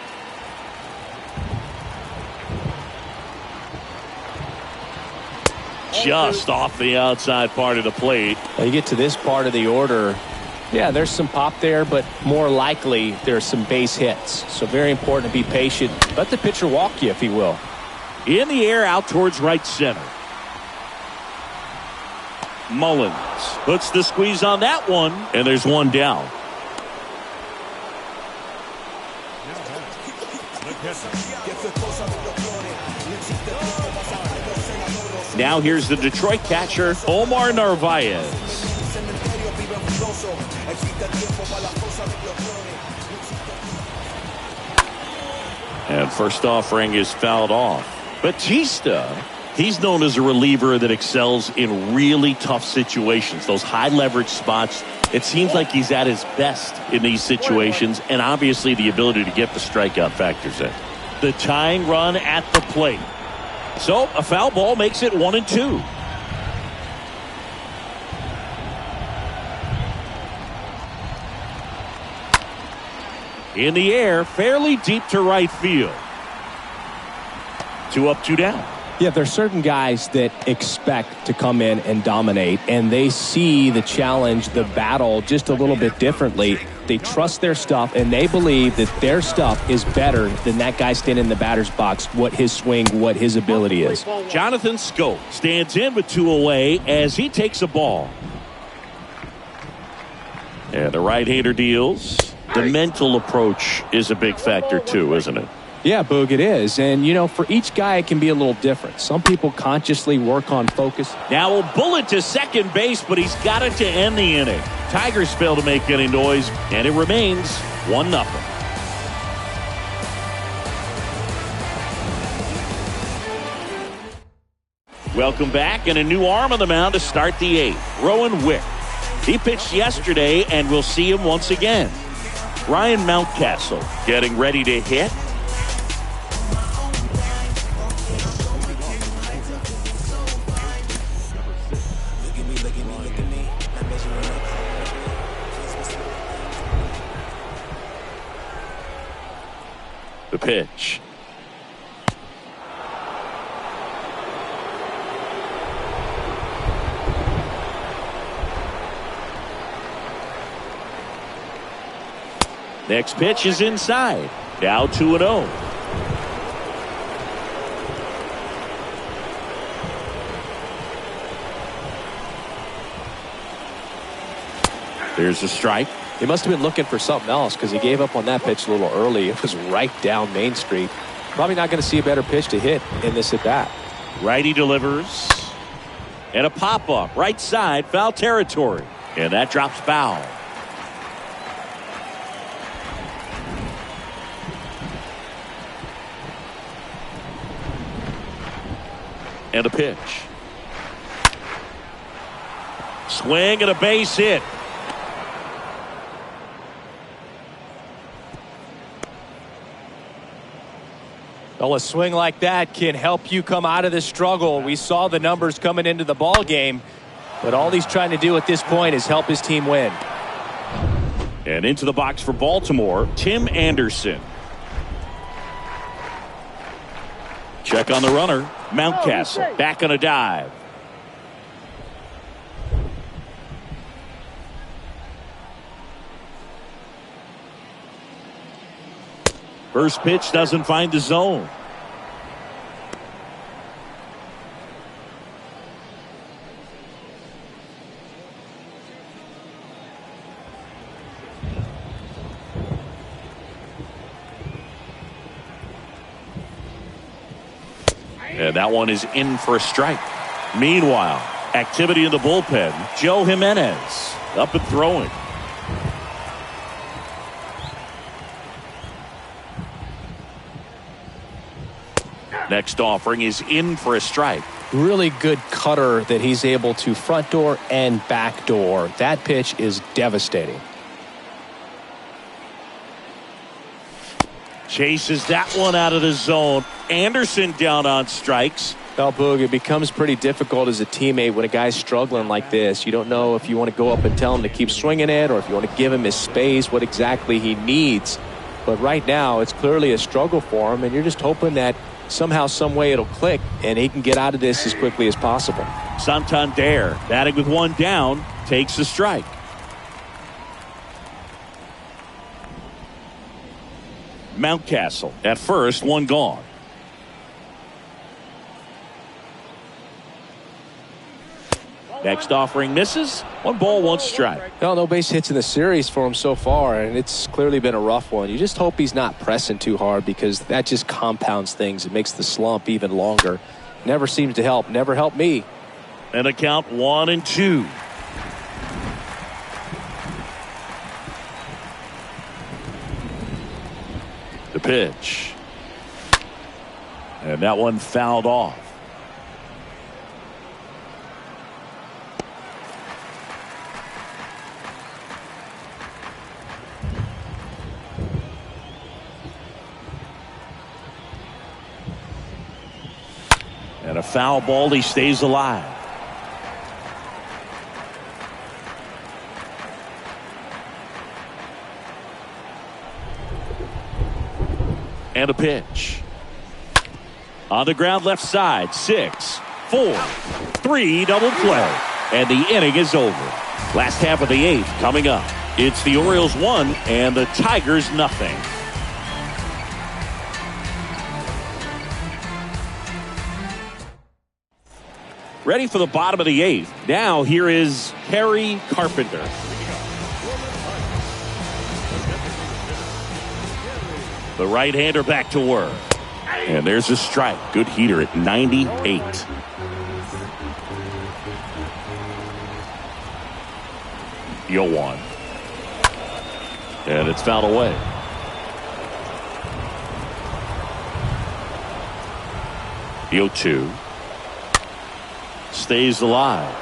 S1: Just off the outside part of the plate.
S2: You get to this part of the order, yeah, there's some pop there, but more likely there's some base hits. So very important to be patient. Let the pitcher walk you, if he will.
S1: In the air, out towards right center. Mullins puts the squeeze on that one, and there's one down. Now here's the Detroit catcher, Omar Narvaez. And first offering is fouled off. Batista, he's known as a reliever that excels in really tough situations. Those high leverage spots, it seems like he's at his best in these situations, and obviously the ability to get the strikeout factors in. The tying run at the plate. So a foul ball makes it 1-2. In the air, fairly deep to right field. 2 up, 2 down.
S2: Yeah, there's certain guys that expect to come in and dominate, and they see the challenge, the battle, just a little bit differently. They trust their stuff, and they believe that their stuff is better than that guy standing in the batter's box, what his swing, what his ability is.
S1: Jonathan Scope stands in with 2 away as he takes a ball. And the right-hander deals. The mental approach is a big factor too, isn't it?
S2: Yeah, Boog, it is. And, you know, for each guy, it can be a little different. Some people consciously work on focus.
S1: Now a bullet to second base, but he's got it to end the inning. Tigers fail to make any noise, and it remains 1-0. Welcome back, and a new arm on the mound to start the 8th. Rowan Wick. He pitched yesterday, and we'll see him once again. Ryan Mountcastle getting ready to hit. The pitch. Next pitch is inside. Now 2-0. There's a strike.
S2: He must have been looking for something else because he gave up on that pitch a little early. It was right down Main Street. Probably not going to see a better pitch to hit in this at bat.
S1: Righty delivers. And a pop-up. Right side, foul territory. And that drops foul. And a pitch. Swing and a base hit.
S2: Well, a swing like that can help you come out of the struggle. We saw the numbers coming into the ball game, but all he's trying to do at this point is help his team win.
S1: And into the box for Baltimore, Tim Anderson. Check on the runner. Mountcastle back on a dive. First pitch doesn't find the zone. And that one is in for a strike. Meanwhile, activity in the bullpen. Joe Jimenez up and throwing. Next offering is in for a strike.
S2: Really good cutter that he's able to front door and back door. That pitch is devastating.
S1: Chases that one out of the zone. Anderson down on strikes.
S2: Well, Boog, it becomes pretty difficult as a teammate when a guy's struggling like this. You don't know if you want to go up and tell him to keep swinging it or if you want to give him his space, what exactly he needs. But right now, it's clearly a struggle for him, and you're just hoping that somehow, some way it'll click, and he can get out of this as quickly as possible.
S1: Santander, batting with one down, takes the strike. Mountcastle at first, one gone. Next offering misses. 1 ball, 1 strike.
S2: Well, no base hits in the series for him so far, and it's clearly been a rough one. You just hope he's not pressing too hard because that just compounds things. It makes the slump even longer. Never seems to help. Never helped me.
S1: And a count 1-2. The pitch. And that one fouled off. And a foul ball, he stays alive. And a pitch. On the ground left side, 6, 4, 3, double play. And the inning is over. Last half of the 8th coming up. It's the Orioles 1 and the Tigers nothing. Ready for the bottom of the 8th. Now here is Harry Carpenter. The right-hander back to work. And there's a strike. Good heater at 98. Yoan. And it's fouled away. The 0-2. Stays alive.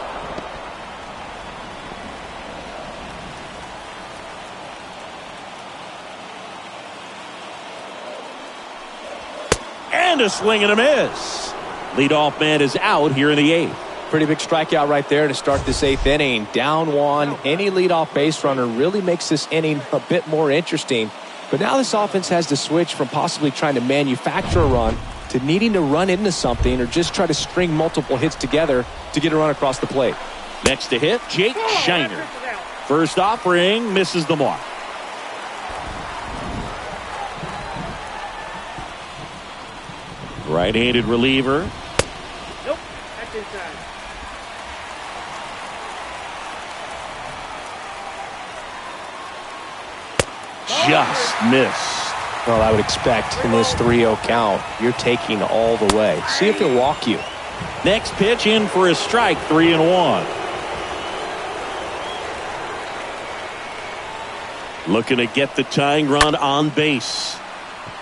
S1: And a swing and a miss. Leadoff man is out here in the 8th.
S2: Pretty big strikeout right there to start this 8th inning. Down 1. Any leadoff base runner really makes this inning a bit more interesting. But now this offense has to switch from possibly trying to manufacture a run to needing to run into something or just try to string multiple hits together to get a run across the plate.
S1: Next to hit, Jake Shiner. First offering, misses the mark. Right-handed reliever.
S4: Nope, that's inside.
S1: Just missed.
S2: Well, I would expect in this 3-0 count, you're taking all the way. See if he'll walk you.
S1: Next pitch in for a strike, 3-1. Looking to get the tying run on base.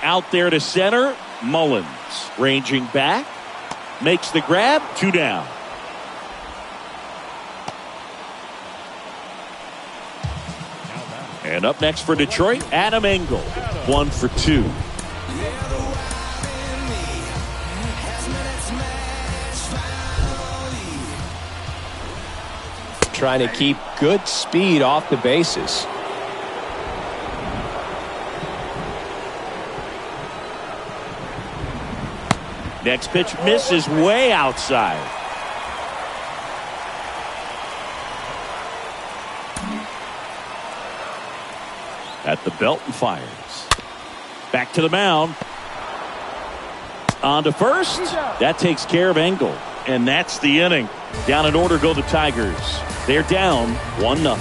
S1: Out there to center, Mullins. Ranging back, makes the grab, 2 down. And up next for Detroit, Adam Engel. 1 for 2.
S2: Trying to keep good speed off the bases.
S1: Next pitch misses way outside. At the belt and fires. Back to the mound. On to first. That takes care of Engel. And that's the inning. Down in order go the Tigers. They're down 1-0.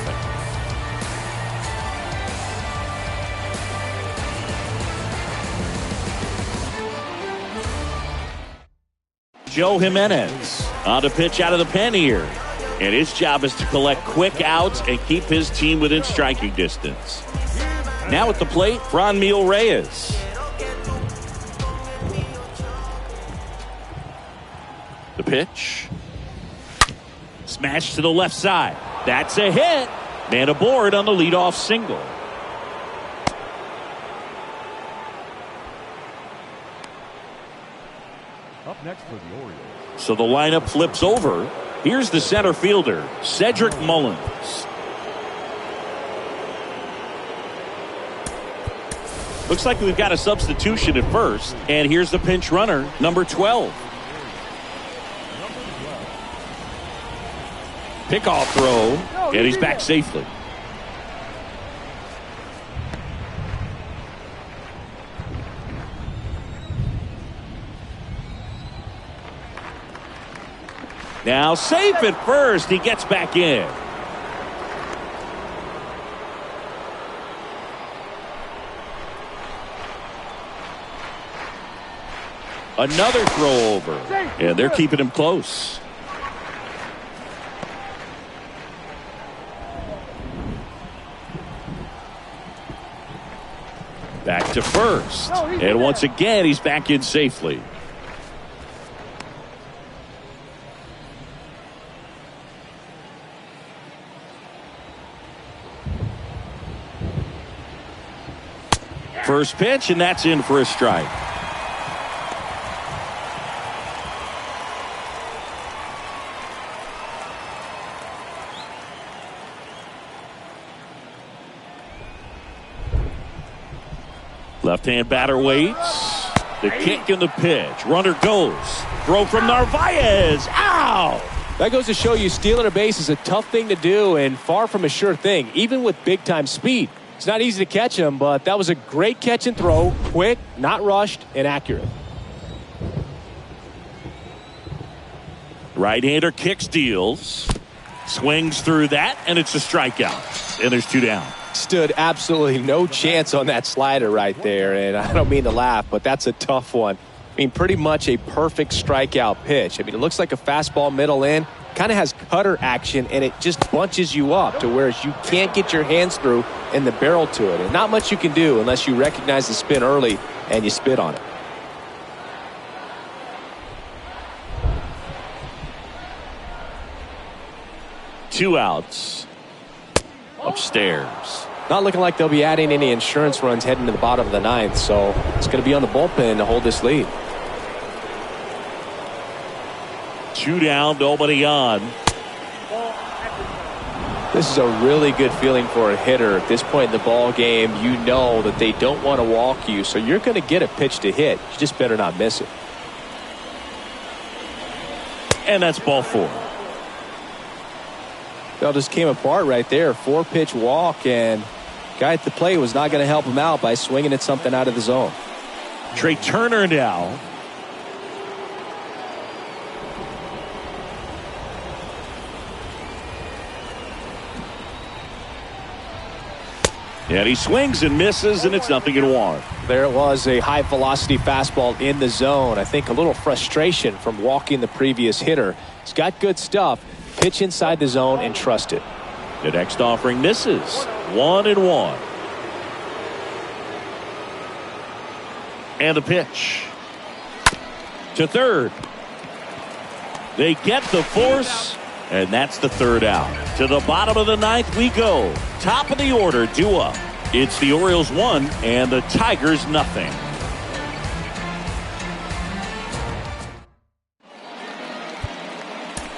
S1: Joe Jimenez on to pitch out of the pen here. And his job is to collect quick outs and keep his team within striking distance. Now at the plate, Franmil Reyes. The pitch. Smash to the left side. That's a hit. Man aboard on the leadoff single.
S3: Up next for the Orioles.
S1: So the lineup flips over. Here's the center fielder, Cedric Mullins. Looks like we've got a substitution at first. And here's the pinch runner, number 12. Pickoff throw, and he's back safely. Now safe at first. He gets back in. Another throw over. And they're keeping him close. Back to first. And once again, he's back in safely. First pitch, and that's in for a strike. Left-hand batter waits. The kick and the pitch. Runner goes. Throw from Narvaez. Ow!
S2: That goes to show you stealing a base is a tough thing to do and far from a sure thing, even with big-time speed. It's not easy to catch him, but that was a great catch and throw. Quick, not rushed, and accurate.
S1: Right-hander kicks, deals. Swings through that, and it's a strikeout. And there's two down.
S2: Stood absolutely no chance on that slider right there, and I don't mean to laugh, but that's a tough one. I mean, pretty much a perfect strikeout pitch. I mean, it looks like a fastball middle in, kind of has cutter action, and it just bunches you up to where you can't get your hands through and the barrel to it. And not much you can do unless you recognize the spin early and you spit on it.
S1: Two outs. Upstairs.
S2: Not looking like they'll be adding any insurance runs heading to the bottom of the ninth, so it's going to be on the bullpen to hold this lead.
S1: Two down, nobody on.
S2: This is a really good feeling for a hitter at this point in the ball game. You know that they don't want to walk you, so you're going to get a pitch to hit. You just better not miss it.
S1: And that's ball four.
S2: It all just came apart right there. 4-pitch walk, and guy at the plate was not going to help him out by swinging at something out of the zone.
S1: Trey Turner now. And he swings and misses, and it's 0-1.
S2: There it was, a high-velocity fastball in the zone. I think a little frustration from walking the previous hitter. He's got good stuff. Pitch inside the zone and trust it.
S1: The next offering misses. 1-1. And the pitch. To third. They get the force, and that's the third out. To the bottom of the ninth we go. Top of the order, due up. It's the Orioles 1 and the Tigers nothing.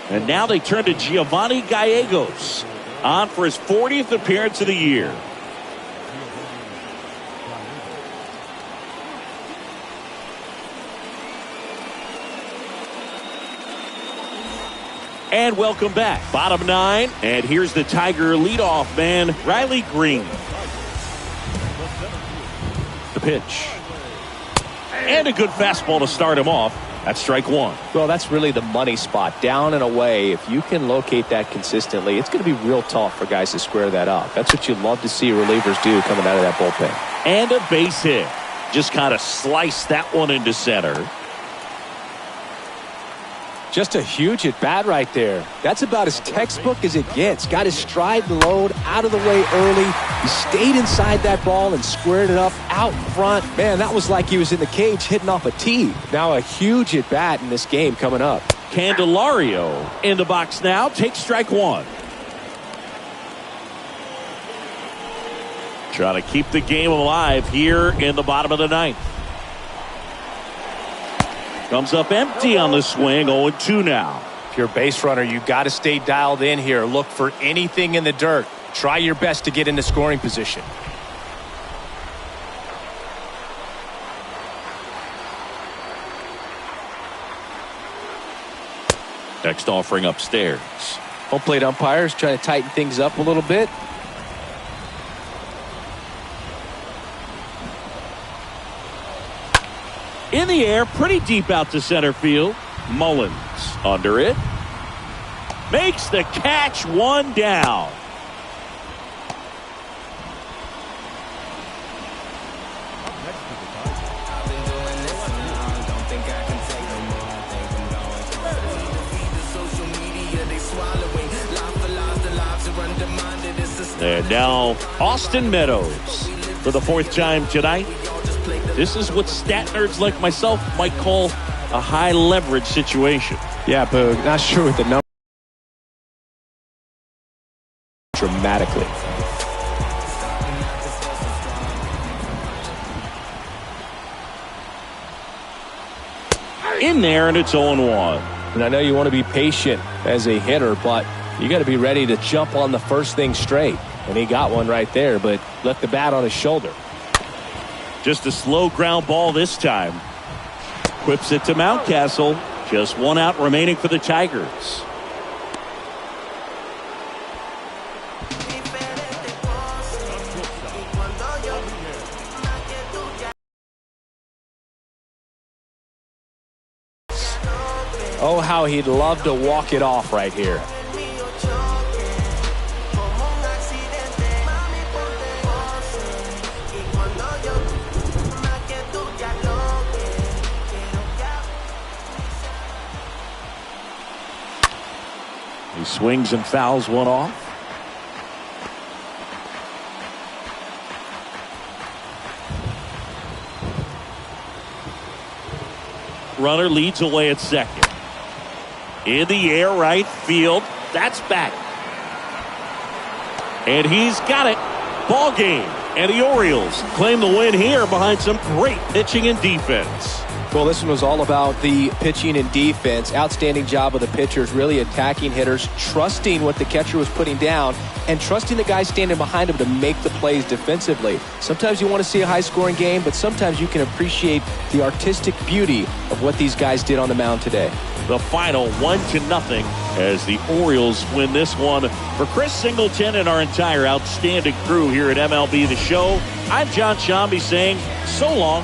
S1: And now they turn to Giovanni Gallegos, on for his 40th appearance of the year. And welcome back. Bottom nine, and here's the Tiger leadoff man, Riley Green. The pitch. And a good fastball to start him off. That's strike one.
S2: Well, that's really the money spot, down and away. If you can locate that consistently, it's going to be real tough for guys to square that up. That's what you love to see relievers do coming out of that bullpen.
S1: And a base hit. Just kind of sliced that one into center.
S2: Just a huge at bat right there. That's about as textbook as it gets. Got his stride and load out of the way early. He stayed inside that ball and squared it up out front. Man, that was like he was in the cage hitting off a tee. Now a huge at bat in this game coming up.
S1: Candelario in the box now. Takes strike one. Trying to keep the game alive here in the bottom of the ninth. Comes up empty on the swing. 0-2 now.
S5: If you're a base runner, you got to stay dialed in here. Look for anything in the dirt. Try your best to get into scoring position.
S1: Next offering upstairs.
S2: Home plate umpires trying to tighten things up a little bit.
S1: In the air, pretty deep out to center field. Mullins under it. Makes the catch, one down. And now Austin Meadows for the fourth time tonight. This is what stat nerds like myself might call a high leverage situation.
S2: Yeah, Boog. Not sure with the number. Dramatically.
S1: In there, and it's 0-1.
S2: And I know you want to be patient as a hitter, but you got to be ready to jump on the first thing straight. And he got one right there, but left the bat on his shoulder.
S1: Just a slow ground ball this time. Whips it to Mountcastle. Just one out remaining for the Tigers.
S2: Oh, how he'd love to walk it off right here.
S1: He swings and fouls one off. Runner leads away at second. In the air, right field. That's back. And he's got it. Ball game. And the Orioles claim the win here behind some great pitching and defense.
S2: Well, this one was all about the pitching and defense. Outstanding job of the pitchers, really attacking hitters, trusting what the catcher was putting down, and trusting the guy standing behind him to make the plays defensively. Sometimes you want to see a high-scoring game, but sometimes you can appreciate the artistic beauty of what these guys did on the mound today.
S1: The final 1-0 as the Orioles win this one. For Chris Singleton and our entire outstanding crew here at MLB The Show, I'm John Shambi saying so long